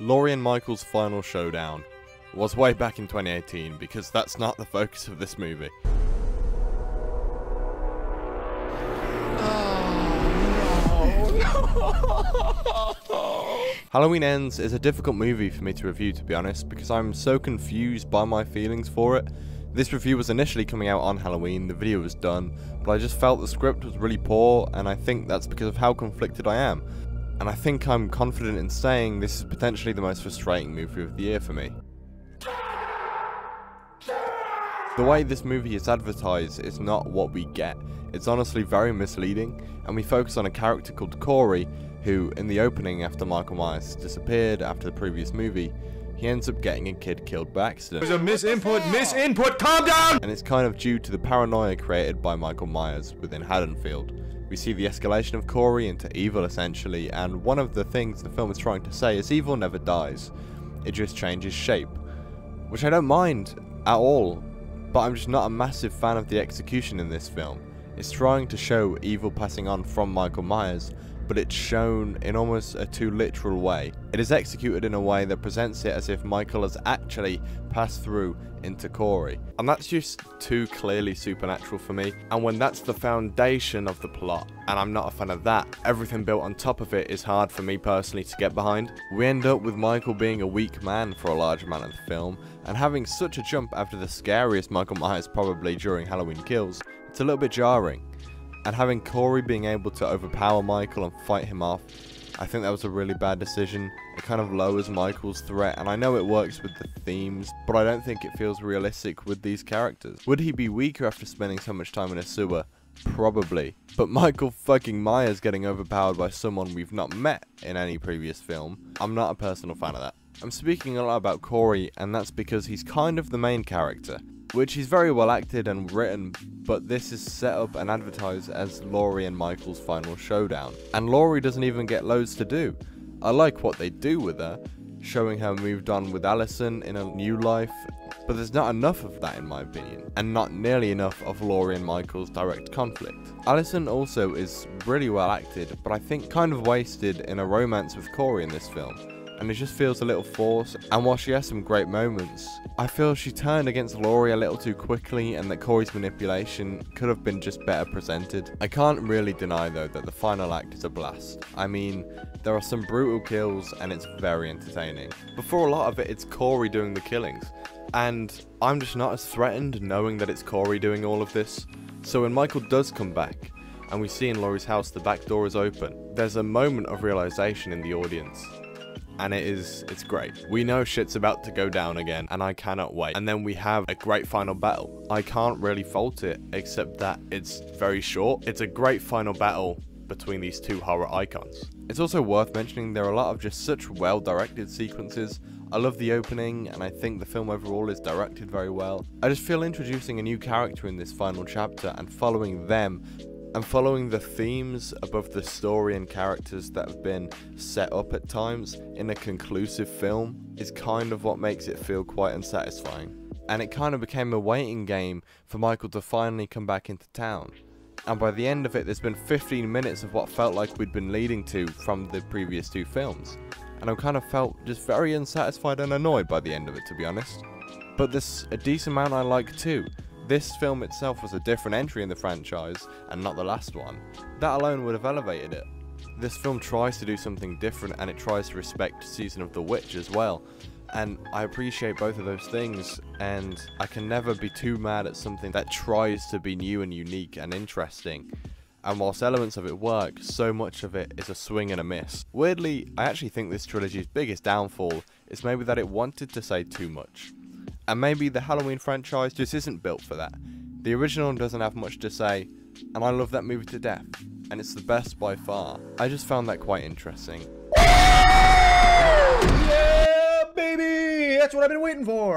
Laurie and Michael's final showdown was way back in 2018, because that's not the focus of this movie. Halloween Ends is a difficult movie for me to review, to be honest, because I'm so confused by my feelings for it. This review was initially coming out on Halloween, the video was done, but I just felt the script was really poor, and I think that's because of how conflicted I am. And I think I'm confident in saying this is potentially the most frustrating movie of the year for me. The way this movie is advertised is not what we get. It's honestly very misleading, and we focus on a character called Corey, who, in the opening after Michael Myers disappeared after the previous movie, he ends up getting a kid killed by accident. There's a misinput, calm down! And it's kind of due to the paranoia created by Michael Myers within Haddonfield. We see the escalation of Corey into evil essentially, and one of the things the film is trying to say is evil never dies, it just changes shape. Which I don't mind at all, but I'm just not a massive fan of the execution in this film. It's trying to show evil passing on from Michael Myers, but it's shown in almost a too literal way. It is executed in a way that presents it as if Michael has actually passed through into Corey. And that's just too clearly supernatural for me. And when that's the foundation of the plot, and I'm not a fan of that, everything built on top of it is hard for me personally to get behind. We end up with Michael being a weak man for a large amount of the film, and having such a jump after the scariest Michael Myers probably during Halloween Kills, it's a little bit jarring. And having Corey being able to overpower Michael and fight him off, I think that was a really bad decision. It kind of lowers Michael's threat, and I know it works with the themes, but I don't think it feels realistic with these characters. Would he be weaker after spending so much time in a sewer? Probably. But Michael fucking Myers getting overpowered by someone we've not met in any previous film, I'm not a personal fan of that. I'm speaking a lot about Corey, and that's because he's kind of the main character, which is very well acted and written, but this is set up and advertised as Laurie and Michael's final showdown. And Laurie doesn't even get loads to do. I like what they do with her, showing her moved on with Allison in a new life, but there's not enough of that in my opinion, and not nearly enough of Laurie and Michael's direct conflict. Allison also is really well acted, but I think kind of wasted in a romance with Corey in this film. And it just feels a little forced, and while she has some great moments, I feel she turned against Laurie a little too quickly, and that Corey's manipulation could have been just better presented. I can't really deny though that the final act is a blast. I mean, there are some brutal kills and it's very entertaining. But for a lot of it, it's Corey doing the killings, and I'm just not as threatened knowing that it's Corey doing all of this. So when Michael does come back, and we see in Laurie's house the back door is open, there's a moment of realization in the audience. And it's great. We know shit's about to go down again, and I cannot wait. And then we have a great final battle. I can't really fault it, except that it's very short. It's a great final battle between these two horror icons. It's also worth mentioning there are a lot of just such well-directed sequences. I love the opening, and I think the film overall is directed very well. I just feel introducing a new character in this final chapter and following them, and following the themes above the story and characters that have been set up at times in a conclusive film is kind of what makes it feel quite unsatisfying. And it kind of became a waiting game for Michael to finally come back into town. And by the end of it, there's been 15 minutes of what felt like we'd been leading to from the previous two films. And I kind of felt just very unsatisfied and annoyed by the end of it, to be honest. But there's a decent amount I like too. This film itself was a different entry in the franchise, and not the last one. That alone would have elevated it. This film tries to do something different, and it tries to respect Season of the Witch as well. And I appreciate both of those things, and I can never be too mad at something that tries to be new and unique and interesting. And whilst elements of it work, so much of it is a swing and a miss. Weirdly, I actually think this trilogy's biggest downfall is maybe that it wanted to say too much. And maybe the Halloween franchise just isn't built for that. The original doesn't have much to say, and I love that movie to death, and it's the best by far. I just found that quite interesting. Yeah, baby! That's what I've been waiting for!